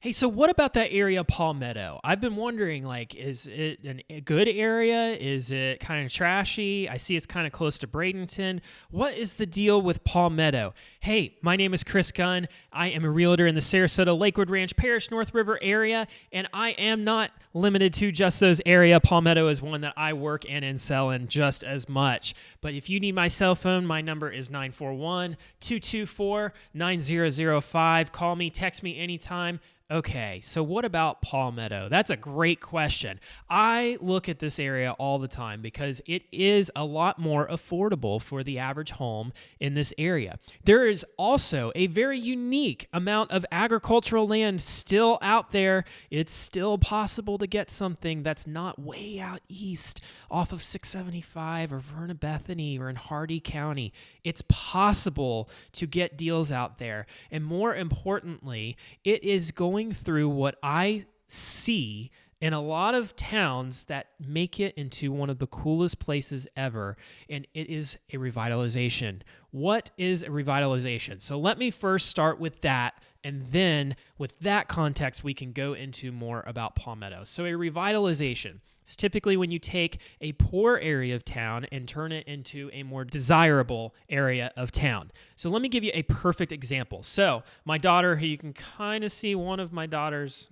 Hey, so what about that area, Palmetto? I've been wondering, like, is it a good area? Is it kind of trashy? I see it's kind of close to Bradenton. What is the deal with Palmetto? Hey, my name is Chris Gunn. I am a realtor in the Sarasota, Lakewood Ranch, Parrish, North River area, and I am not limited to just those area. Palmetto is one that I work in and sell in just as much. But if you need my cell phone, my number is 941-224-9005. Call me, text me anytime. Okay, so what about Palmetto? That's a great question. I look at this area all the time because it is a lot more affordable for the average home in this area. There is also a very unique amount of agricultural land still out there. It's still possible to get something that's not way out east off of 675 or Verna Bethany or in Hardy County. It's possible to get deals out there. And more importantly, it is going through what I see in a lot of towns that make it into one of the coolest places ever, and it is a revitalization. What is a revitalization? So let me first start with that, and then with that context, we can go into more about Palmetto. So a revitalization is typically when you take a poor area of town and turn it into a more desirable area of town. So let me give you a perfect example. So my daughter, who you can kind of see one of my daughters,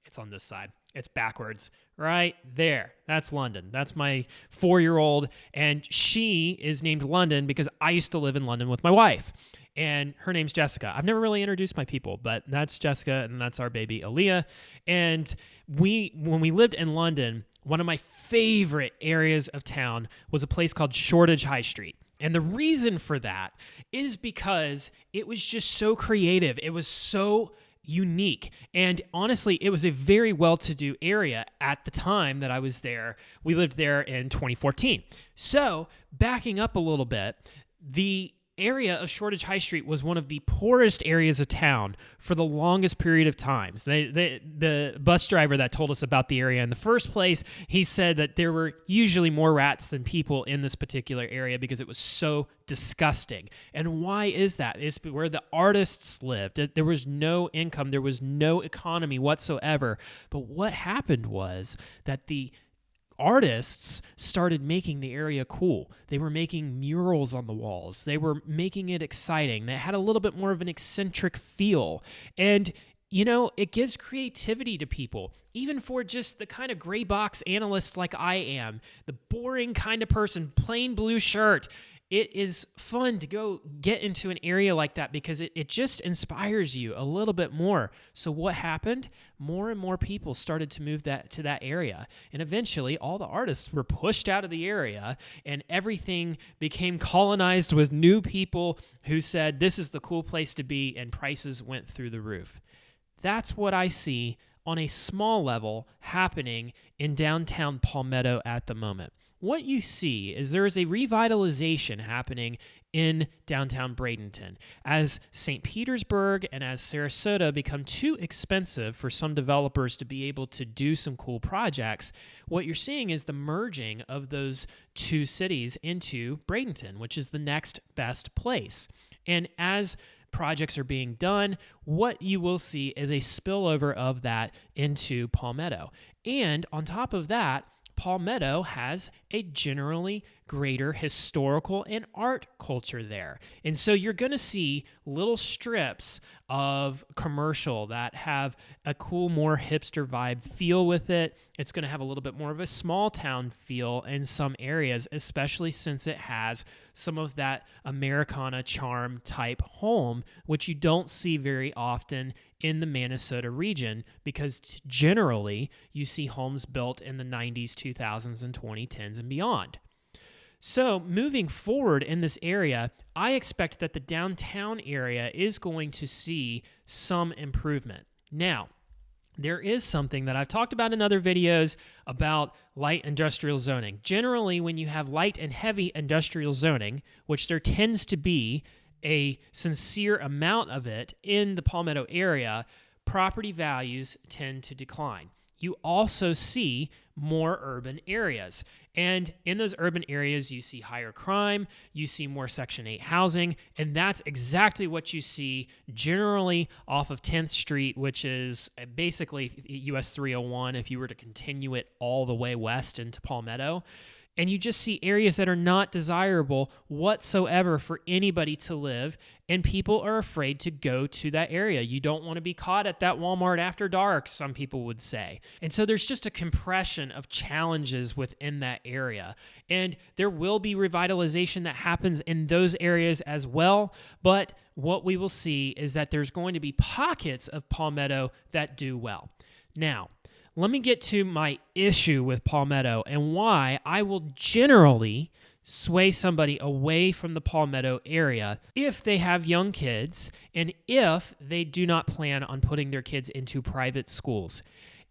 it's on this side. It's backwards, right there. That's London. That's my 4-year-old, and she is named London because I used to live in London with my wife, and her name's Jessica. I've never really introduced my people, but that's Jessica, and that's our baby, Aaliyah. And when we lived in London, one of my favorite areas of town was a place called Shoreditch High Street. And the reason for that is because it was just so creative. It was so unique. And honestly, it was a very well-to-do area at the time that I was there. We lived there in 2014. So backing up a little bit, the area of Shoreditch High Street was one of the poorest areas of town for the longest period of times. The bus driver that told us about the area in the first place, he said that there were usually more rats than people in this particular area because it was so disgusting. And why is that? It's where the artists lived. There was no income. There was no economy whatsoever. But what happened was that the artists started making the area cool. They were making murals on the walls. They were making it exciting. They had a little bit more of an eccentric feel. And, you know, it gives creativity to people, even for just the kind of gray box analyst like I am, the boring kind of person, plain blue shirt. It is fun to go get into an area like that because it just inspires you a little bit more. So what happened? More and more people started to move to that area. And eventually, all the artists were pushed out of the area, and everything became colonized with new people who said, this is the cool place to be, and prices went through the roof. That's what I see on a small level happening in downtown Palmetto at the moment. What you see is there is a revitalization happening in downtown Bradenton. As St. Petersburg and as Sarasota become too expensive for some developers to be able to do some cool projects, what you're seeing is the merging of those two cities into Bradenton, which is the next best place. And as projects are being done, what you will see is a spillover of that into Palmetto. And on top of that, Palmetto has a generally greater historical and art culture there. And so you're going to see little strips of commercial that have a cool, more hipster vibe feel with it. It's going to have a little bit more of a small town feel in some areas, especially since it has some of that Americana charm type home, which you don't see very often in the Minnesota region because generally you see homes built in the 90s, 2000s, and 2010s and beyond. So moving forward in this area, I expect that the downtown area is going to see some improvement. Now, there is something that I've talked about in other videos about light industrial zoning. Generally, when you have light and heavy industrial zoning, which there tends to be a sincere amount of it in the Palmetto area, property values tend to decline. you also see more urban areas. And in those urban areas, you see higher crime, you see more Section 8 housing, and that's exactly what you see generally off of 10th Street, which is basically US 301 if you were to continue it all the way west into Palmetto. And you just see areas that are not desirable whatsoever for anybody to live, and people are afraid to go to that area. You don't want to be caught at that Walmart after dark, some people would say. And so there's just a compression of challenges within that area. And there will be revitalization that happens in those areas as well, but what we will see is that there's going to be pockets of Palmetto that do well. Now, let me get to my issue with Palmetto and why I will generally sway somebody away from the Palmetto area if they have young kids and if they do not plan on putting their kids into private schools.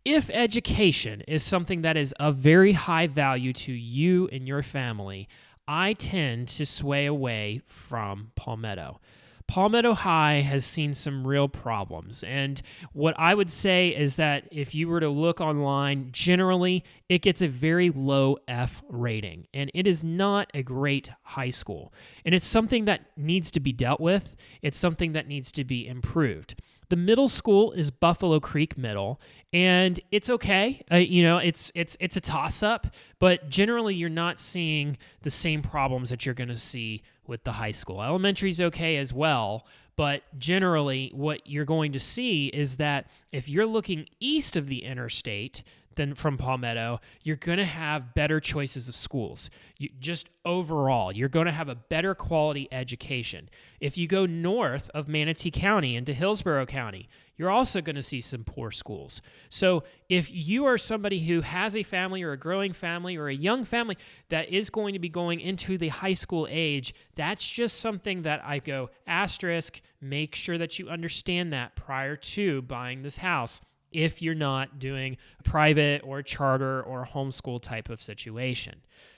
If education is something that is of very high value to you and your family, I tend to sway away from Palmetto. Palmetto High has seen some real problems. And what I would say is that if you were to look online, generally, it gets a very low F rating. And it is not a great high school. And it's something that needs to be dealt with. It's something that needs to be improved. The middle school is Buffalo Creek Middle, and it's okay. It's a toss-up, but generally you're not seeing the same problems that you're going to see with the high school. Elementary is okay as well, but generally what you're going to see is that if you're looking east of the interstate than from Palmetto, you're going to have better choices of schools. Just overall, you're going to have a better quality education. If you go north of Manatee County into Hillsborough County, you're also going to see some poor schools. So if you are somebody who has a family or a growing family or a young family that is going to be going into the high school age, that's just something that I go asterisk, make sure that you understand that prior to buying this house, if you're not doing a private or charter or homeschool type of situation.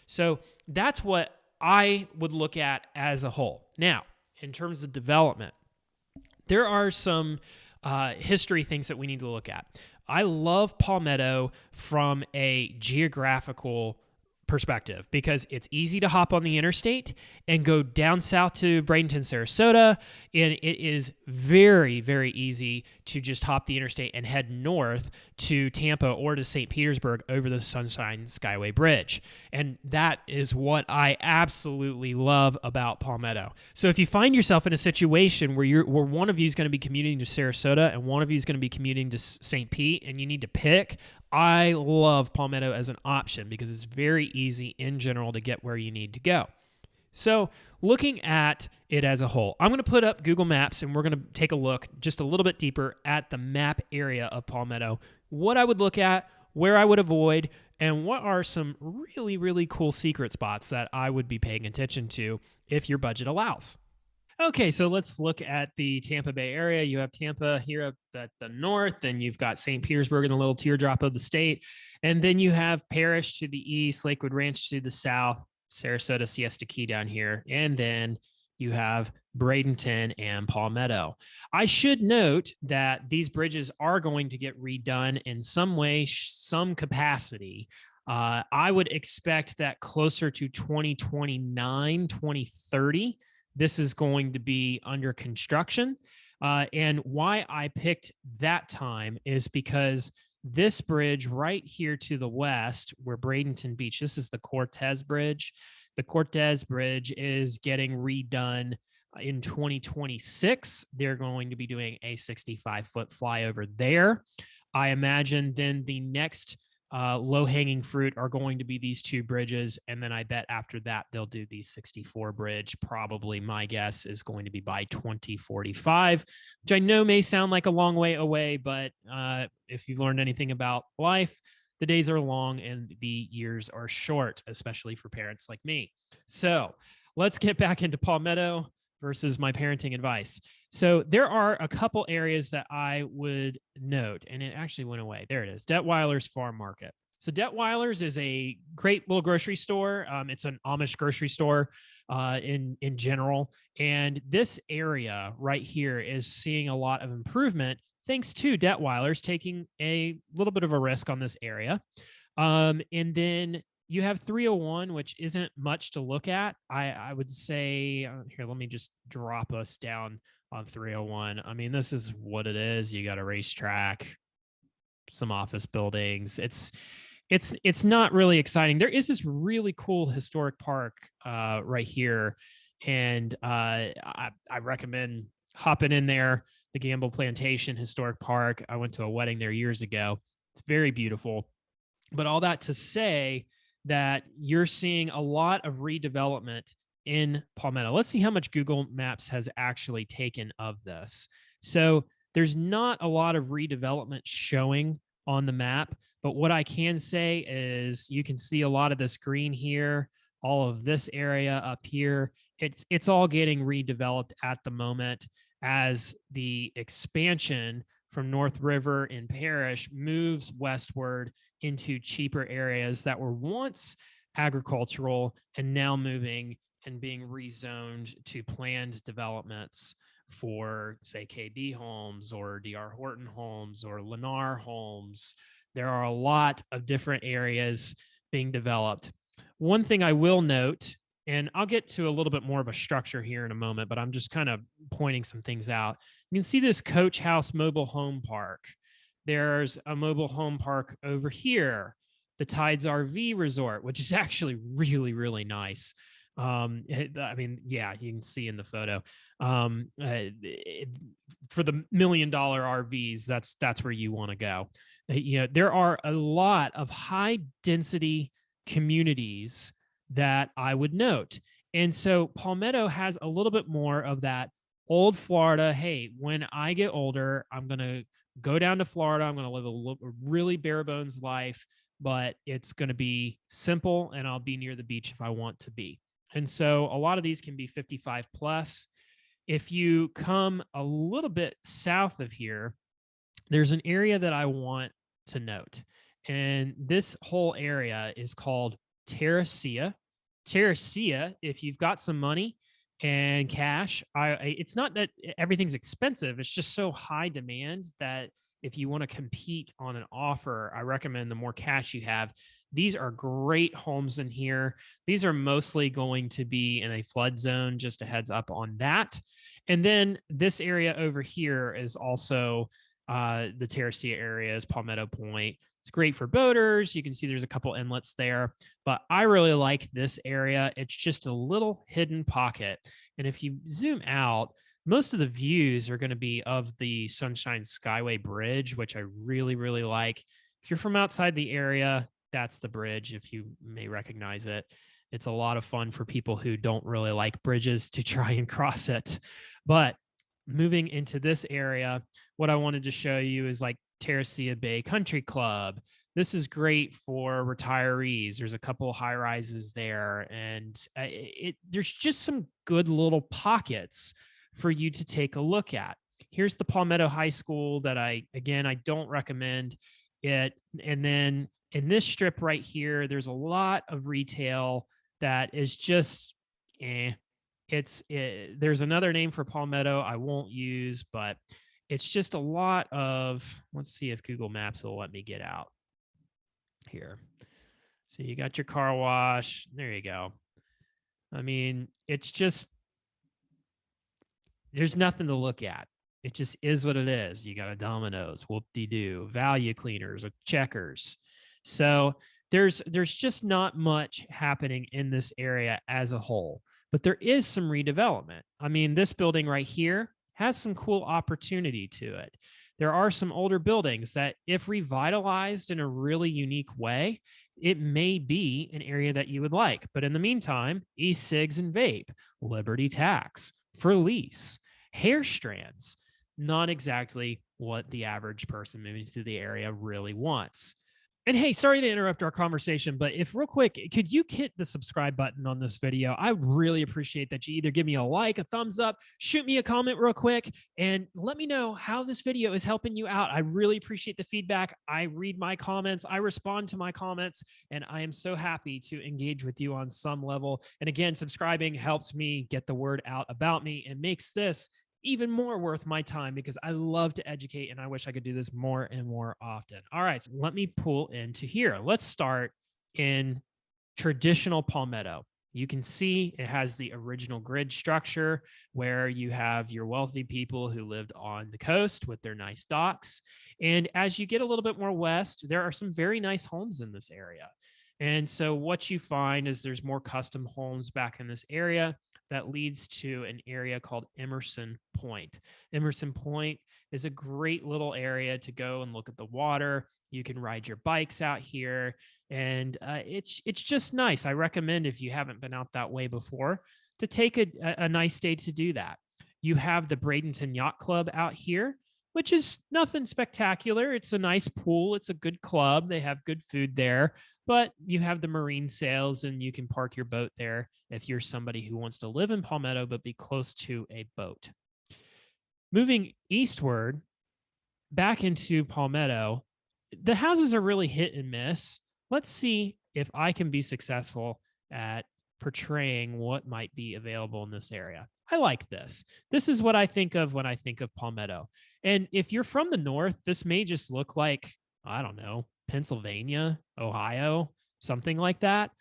So that's what I would look at as a whole. Now, in terms of development, there are some history things that we need to look at. I love Palmetto from a geographical perspective because it's easy to hop on the interstate and go down south to Bradenton, Sarasota, and it is very, very easy to just hop the interstate and head north to Tampa or to St. Petersburg over the Sunshine Skyway Bridge. And that is what I absolutely love about Palmetto. So if you find yourself in a situation where one of you is going to be commuting to Sarasota and one of you is going to be commuting to St. Pete and you need to pick, I love Palmetto as an option because it's very easy in general to get where you need to go. So looking at it as a whole, I'm going to put up Google Maps and we're going to take a look just a little bit deeper at the map area of Palmetto, what I would look at, where I would avoid, and what are some really, really cool secret spots that I would be paying attention to if your budget allows. Okay, so let's look at the Tampa Bay area. You have Tampa here at the north, then you've got St. Petersburg in the little teardrop of the state, and then you have Parrish to the east, Lakewood Ranch to the south, Sarasota, Siesta Key down here, and then you have Bradenton and Palmetto. I should note that these bridges are going to get redone in some way, some capacity. I would expect that closer to 2029, 2030, this is going to be under construction. And why I picked that time is because this bridge right here to the west, where Bradenton Beach, this is the Cortez Bridge. The Cortez Bridge is getting redone in 2026. They're going to be doing a 65-foot flyover there. I imagine then the next low-hanging fruit are going to be these two bridges, and then I bet after that they'll do the 64 bridge. Probably my guess is going to be by 2045, which I know may sound like a long way away, but if you've learned anything about life, the days are long and the years are short, especially for parents like me. So let's get back into Palmetto versus my parenting advice. So there are a couple areas that I would note, and it actually went away. There it is, Detweiler's Farm Market. So Detweiler's is a great little grocery store. It's an Amish grocery store in general. And this area right here is seeing a lot of improvement thanks to Detweiler's taking a little bit of a risk on this area. And then you have 301, which isn't much to look at. I would say, here, let me just drop us down on 301. I mean, this is what it is. You got a racetrack, some office buildings. It's not really exciting. There is this really cool historic park right here, and I recommend hopping in there. The Gamble Plantation Historic Park. I went to a wedding there years ago. It's very beautiful. But all that to say that you're seeing a lot of redevelopment in Palmetto. Let's see how much Google Maps has actually taken of this. So there's not a lot of redevelopment showing on the map, but what I can say is you can see a lot of this green here, all of this area up here. It's all getting redeveloped at the moment as the expansion from North River in Parrish moves westward into cheaper areas that were once agricultural and now moving and being rezoned to planned developments for, say, KB Homes or DR Horton Homes or Lennar Homes. There are a lot of different areas being developed. One thing I will note, and I'll get to a little bit more of a structure here in a moment, but I'm just kind of pointing some things out. You can see this Coach House mobile home park. There's a mobile home park over here, the Tides RV Resort, which is actually really, really nice. I mean, yeah, you can see in the photo. For the $1 million RVs, that's where you want to go. You know, there are a lot of high density communities that I would note. And so Palmetto has a little bit more of that old Florida. Hey, when I get older, I'm going to go down to Florida. I'm going to live a really bare bones life, but it's going to be simple and I'll be near the beach if I want to be. And so a lot of these can be 55 plus. If you come a little bit south of here, there's an area that I want to note. And this whole area is called Terracea. Terracea, if you've got some money and cash, it's not that everything's expensive. It's just so high demand that if you want to compete on an offer, I recommend the more cash you have. These are great homes in here. These are mostly going to be in a flood zone, just a heads up on that. And then this area over here is also the Terracea area, is Palmetto Point. It's great for boaters. You can see there's a couple inlets there, but I really like this area. It's just a little hidden pocket. And if you zoom out, most of the views are going to be of the Sunshine Skyway Bridge, which I really, really like. If you're from outside the area, that's the bridge, if you may recognize it. It's a lot of fun for people who don't really like bridges to try and cross it. But moving into this area, what I wanted to show you is like Terracea Bay Country Club. This is great for retirees. There's a couple of high rises there, and there's just some good little pockets for you to take a look at. Here's the Palmetto High School that I don't recommend it. And then in this strip right here, there's a lot of retail that is just there's another name for Palmetto I won't use, but it's just a lot of, let's see if Google Maps will let me get out here. So you got your car wash. There you go. I mean, it's just, there's nothing to look at. It just is what it is. You got a Domino's, whoop-de-doo, Value Cleaners, or Checkers. So there's just not much happening in this area as a whole, but there is some redevelopment. I mean, this building right here has some cool opportunity to it. There are some older buildings that, if revitalized in a really unique way, it may be an area that you would like. But in the meantime, e-cigs and vape, Liberty Tax, for lease, hair strands, not exactly what the average person moving through the area really wants. And hey, sorry to interrupt our conversation, but if real quick, could you hit the subscribe button on this video? I really appreciate that you either give me a like, a thumbs up, shoot me a comment real quick, and let me know how this video is helping you out. I really appreciate the feedback. I read my comments, I respond to my comments, and I am so happy to engage with you on some level. And again, subscribing helps me get the word out about me and makes this even more worth my time because I love to educate and I wish I could do this more and more often. All right, so let me pull into here. Let's start in traditional Palmetto. You can see it has the original grid structure where you have your wealthy people who lived on the coast with their nice docks. And as you get a little bit more west, there are some very nice homes in this area. And so what you find is there's more custom homes back in this area that leads to an area called Emerson Point. Emerson Point is a great little area to go and look at the water. You can ride your bikes out here, and it's just nice. I recommend if you haven't been out that way before to take a nice day to do that. You have the Bradenton Yacht Club out here, which is nothing spectacular. It's a nice pool. It's a good club. They have good food there, but you have the marine sails and you can park your boat there if you're somebody who wants to live in Palmetto but be close to a boat. Moving eastward, back into Palmetto, the houses are really hit and miss. Let's see if I can be successful at portraying what might be available in this area. I like this. This is what I think of when I think of Palmetto. And if you're from the north, this may just look like, I don't know, Pennsylvania, Ohio, something like that.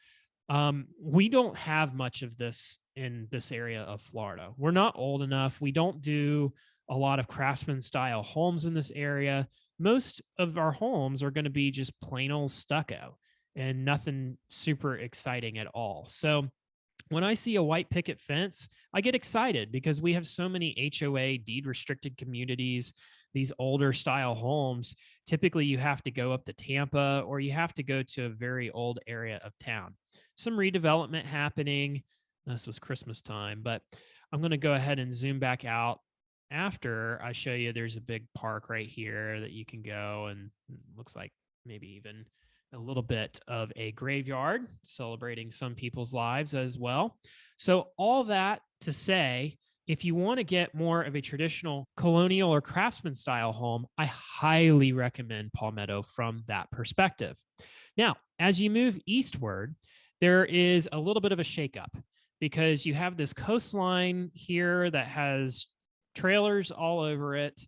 We don't have much of this in this area of Florida. We're not old enough. We don't do a lot of craftsman style homes in this area. Most of our homes are going to be just plain old stucco and nothing super exciting at all. So when I see a white picket fence, I get excited because we have so many HOA deed restricted communities, these older style homes. Typically, you have to go up to Tampa or you have to go to a very old area of town. Some redevelopment happening. This was Christmas time, but I'm going to go ahead and zoom back out after I show you. There's a big park right here that you can go, and it looks like maybe even a little bit of a graveyard celebrating some people's lives as well. So all that to say, if you want to get more of a traditional colonial or craftsman style home, I highly recommend Palmetto from that perspective. Now, as you move eastward, there is a little bit of a shakeup because you have this coastline here that has trailers all over it.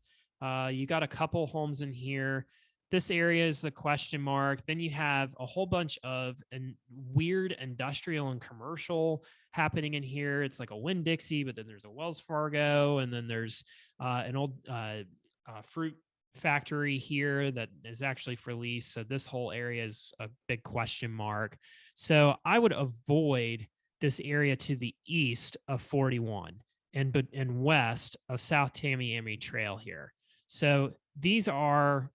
You got a couple homes in here. This area is a question mark. Then you have a whole bunch of weird industrial and commercial happening in here. It's like a Winn-Dixie, but then there's a Wells Fargo, and then there's an old fruit factory here that is actually for lease. So this whole area is a big question mark. So I would avoid this area to the east of 41 and west of South Tamiami Trail here. So these are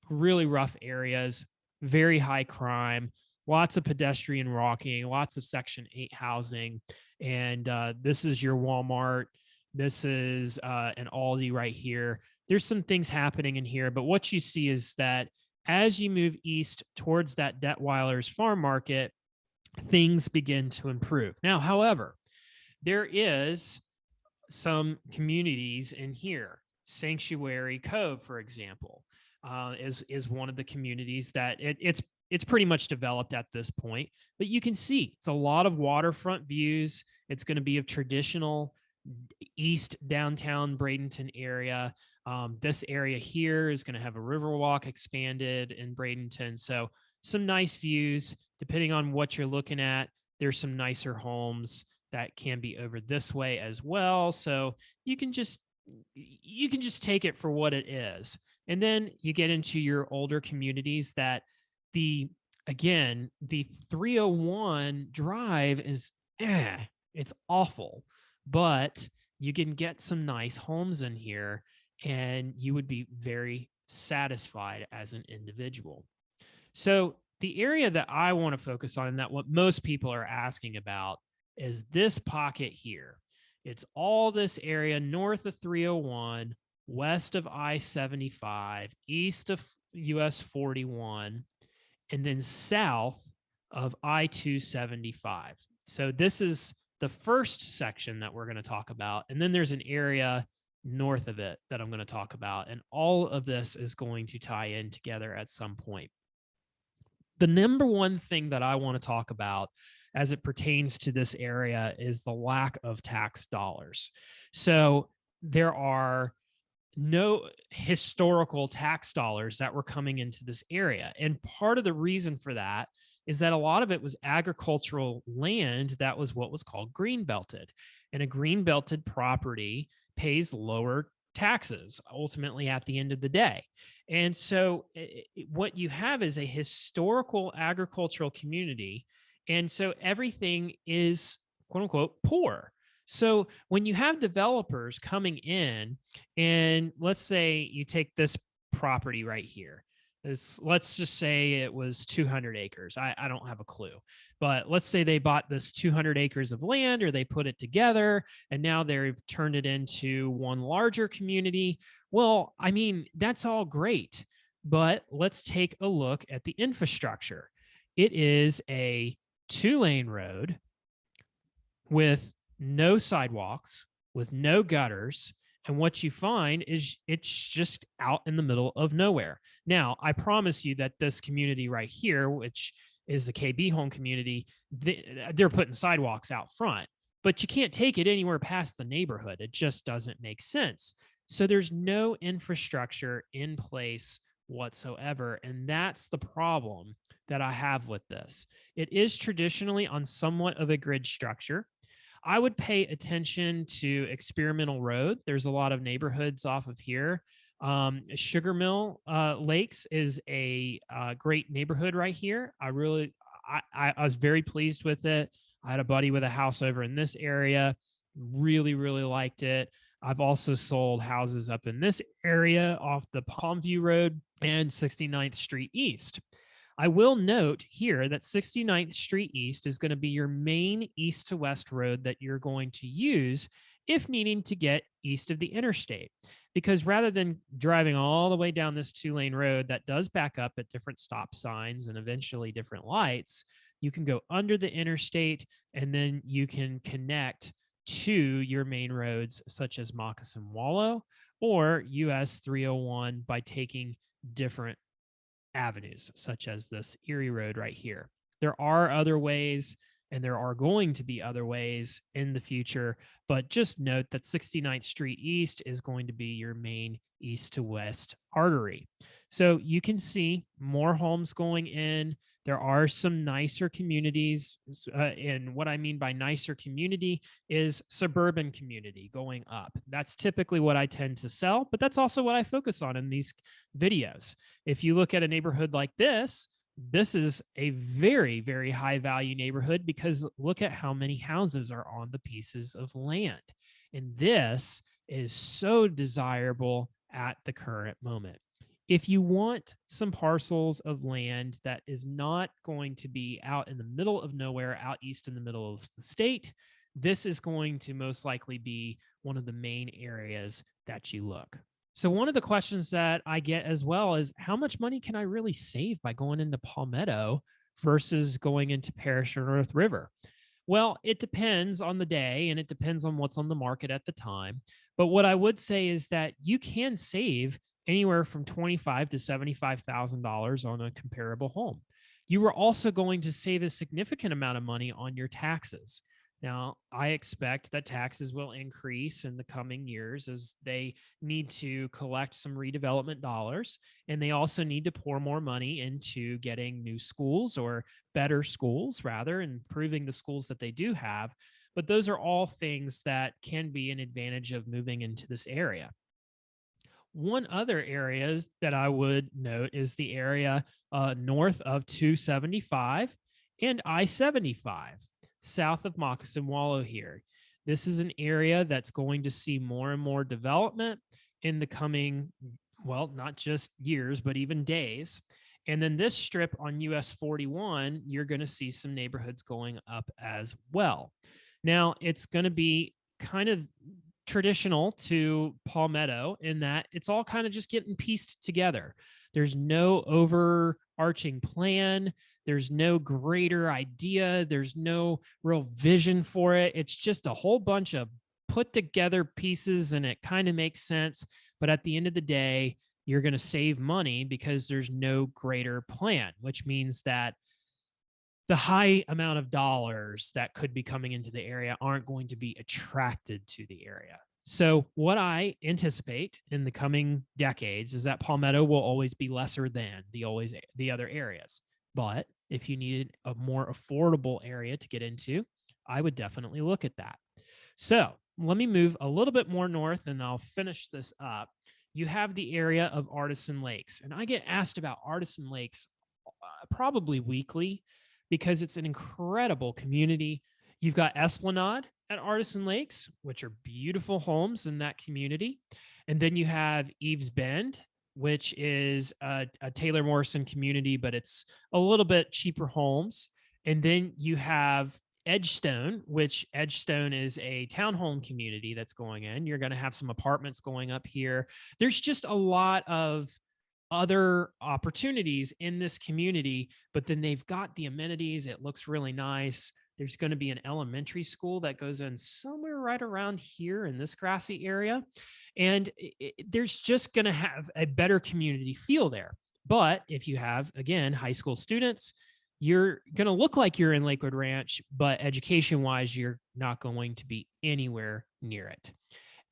really rough areas, very high crime, lots of pedestrian walking, lots of Section 8 housing. And this is your Walmart. This is an Aldi right here. There's some things happening in here, but what you see is that as you move east towards that Detweiler's farm market, things begin to improve. Now, however, there is some communities in here. Sanctuary Cove, for example, is one of the communities that it's pretty much developed at this point. But you can see it's a lot of waterfront views. It's going to be a traditional east downtown Bradenton area. This area here is going to have a Riverwalk expanded in Bradenton. So some nice views. Depending on what you're looking at, there's some nicer homes that can be over this way as well. So you can just take it for what it is. And then you get into your older communities that the 301 drive is it's awful, but you can get some nice homes in here and you would be very satisfied as an individual. So the area that I want to focus on, and that what most people are asking about, is this pocket here. It's all this area north of 301, west of I-75, east of US 41, and then south of I-275. So this is the first section that we're going to talk about. And then there's an area north of it that I'm going to talk about. And all of this is going to tie in together at some point. The number one thing that I want to talk about as it pertains to this area is the lack of tax dollars. So there are no historical tax dollars that were coming into this area. And part of the reason for that is that a lot of it was agricultural land that was what was called green belted. And a green belted property pays lower taxes ultimately at the end of the day. And so what you have is a historical agricultural community. And so everything is quote unquote poor. So when you have developers coming in, and let's say you take this property right here. Let's just say it was 200 acres. I don't have a clue, but let's say they bought this 200 acres of land, or they put it together and now they've turned it into one larger community. Well, I mean, that's all great, but let's take a look at the infrastructure. It is a 2-lane road with no sidewalks, with no gutters. And what you find is it's just out in the middle of nowhere. Now, I promise you that this community right here, which is the KB home community, they're putting sidewalks out front, but you can't take it anywhere past the neighborhood. It just doesn't make sense. So there's no infrastructure in place whatsoever. And that's the problem that I have with this. It is traditionally on somewhat of a grid structure. I would pay attention to Experimental Road. There's a lot of neighborhoods off of here. Sugar Mill Lakes is a great neighborhood right here. I was very pleased with it. I had a buddy with a house over in this area. Really, really liked it. I've also sold houses up in this area off the Palmview Road and 69th Street East. I will note here that 69th Street East is going to be your main east to west road that you're going to use if needing to get east of the interstate. Because rather than driving all the way down this 2-lane road that does back up at different stop signs and eventually different lights, you can go under the interstate and then you can connect to your main roads such as Moccasin Wallow or US 301 by taking different avenues, such as this Erie Road right here. There are other ways, and there are going to be other ways in the future, but just note that 69th Street East is going to be your main east to west artery. So you can see more homes going in. There are some nicer communities. And what I mean by nicer community is suburban community going up. That's typically what I tend to sell, but that's also what I focus on in these videos. If you look at a neighborhood like this is a very, very high value neighborhood because look at how many houses are on the pieces of land. And this is so desirable at the current moment. If you want some parcels of land that is not going to be out in the middle of nowhere, out east in the middle of the state, this is going to most likely be one of the main areas that you look. So one of the questions that I get as well is how much money can I really save by going into Palmetto versus going into Parrish or North River? Well, it depends on the day and it depends on what's on the market at the time. But what I would say is that you can save anywhere from $25,000 to $75,000 on a comparable home. You are also going to save a significant amount of money on your taxes. Now, I expect that taxes will increase in the coming years as they need to collect some redevelopment dollars, and they also need to pour more money into getting new schools or better schools, rather, and improving the schools that they do have. But those are all things that can be an advantage of moving into this area. One other area that I would note is the area north of 275 and I-75, south of Moccasin Wallow here. This is an area that's going to see more and more development in the coming, well, not just years, but even days. And then this strip on US 41, you're going to see some neighborhoods going up as well. Now, it's going to be kind of traditional to Palmetto in that it's all kind of just getting pieced together. There's no overarching plan. There's no greater idea. There's no real vision for it. It's just a whole bunch of put together pieces and it kind of makes sense. But at the end of the day, you're going to save money because there's no greater plan, which means that the high amount of dollars that could be coming into the area aren't going to be attracted to the area. So what I anticipate in the coming decades is that Palmetto will always be lesser than the other areas. But if you needed a more affordable area to get into, I would definitely look at that. So let me move a little bit more north and I'll finish this up. You have the area of Artisan Lakes, and I get asked about Artisan Lakes probably weekly because it's an incredible community. You've got Esplanade at Artisan Lakes, which are beautiful homes in that community. And then you have Eves Bend, which is a Taylor Morrison community, but it's a little bit cheaper homes. And then you have Edgestone, which Edgestone is a townhome community that's going in. You're going to have some apartments going up here. There's just a lot of other opportunities in this community, but then they've got the amenities. It looks really nice. There's going to be an elementary school that goes in somewhere right around here in this grassy area. And there's just going to have a better community feel there. But if you have, again, high school students, you're going to look like you're in Lakewood Ranch, but education wise, you're not going to be anywhere near it.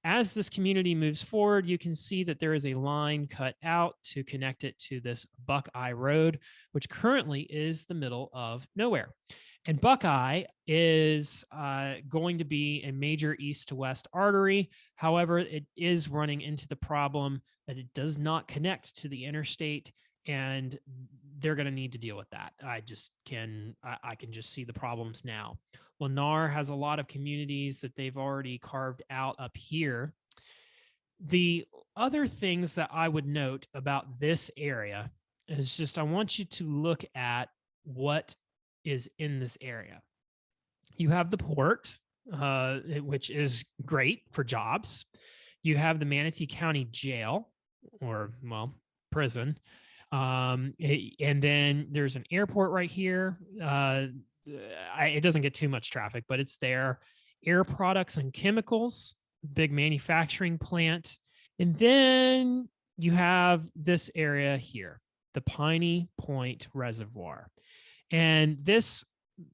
As this community moves forward, you can see that there is a line cut out to connect it to this Buckeye Road, which currently is the middle of nowhere. And Buckeye is going to be a major east to west artery. However, it is running into the problem that it does not connect to the interstate, and they're going to need to deal with that. I can just see the problems now. Lennar has a lot of communities that they've already carved out up here. The other things that I would note about this area is just I want you to look at what is in this area. You have the port, which is great for jobs. You have the Manatee County Jail, or, well, prison. And then there's an airport right here. It doesn't get too much traffic, but it's there. Air products and chemicals, big manufacturing plant. And then you have this area here, the Piney Point Reservoir. And this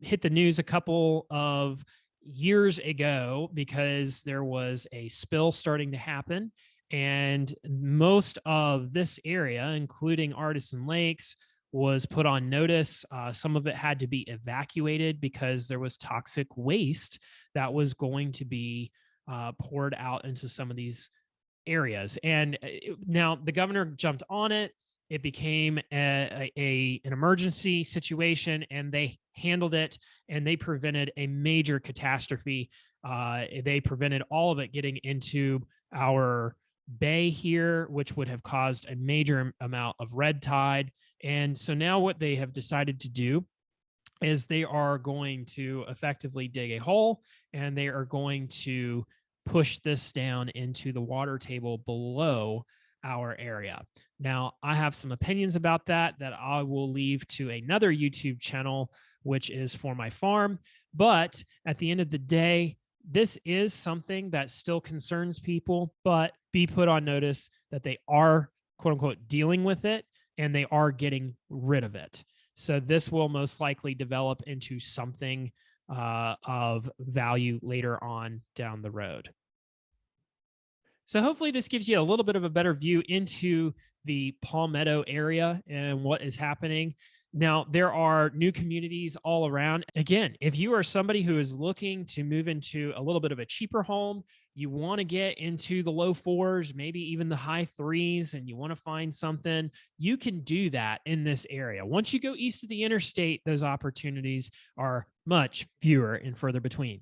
hit the news a couple of years ago because there was a spill starting to happen. And most of this area, including Artisan Lakes, was put on notice. Some of it had to be evacuated because there was toxic waste that was going to be poured out into some of these areas. And now the governor jumped on it. It became an emergency situation, and they handled it, and they prevented a major catastrophe. They prevented all of it getting into our bay here, which would have caused a major amount of red tide. And so now what they have decided to do is they are going to effectively dig a hole, and they are going to push this down into the water table below our area. Now, I have some opinions about that I will leave to another YouTube channel, which is For My Farm. But at the end of the day, this is something that still concerns people, but be put on notice that they are, quote unquote, dealing with it, and they are getting rid of it. So this will most likely develop into something of value later on down the road. So hopefully this gives you a little bit of a better view into the Palmetto area and what is happening. Now, there are new communities all around. Again, if you are somebody who is looking to move into a little bit of a cheaper home, you want to get into the low fours, maybe even the high threes, and you want to find something, you can do that in this area. Once you go east of the interstate, those opportunities are much fewer and further between.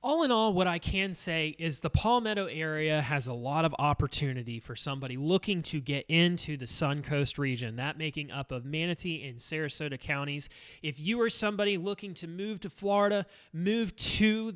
All in all, what I can say is the Palmetto area has a lot of opportunity for somebody looking to get into the Suncoast region, that making up of Manatee and Sarasota counties. If you are somebody looking to move to Florida, move to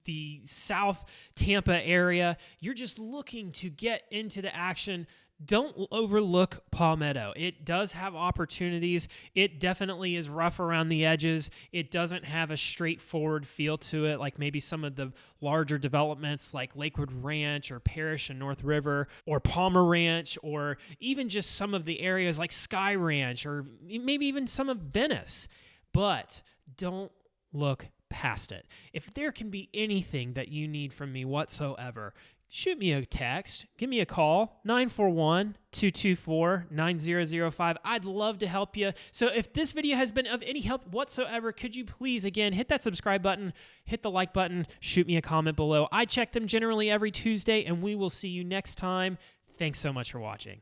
the South Tampa area, you're just looking to get into the action, don't overlook Palmetto. It does have opportunities. It definitely is rough around the edges. It doesn't have a straightforward feel to it like maybe some of the larger developments like Lakewood Ranch or Parrish and North River or Palmer Ranch, or even just some of the areas like Sky Ranch or maybe even some of Venice. But don't look past it. If there can be anything that you need from me whatsoever, shoot me a text. Give me a call, 941-224-9005. I'd love to help you. So if this video has been of any help whatsoever, could you please, again, hit that subscribe button, hit the like button, shoot me a comment below. I check them generally every Tuesday, and we will see you next time. Thanks so much for watching.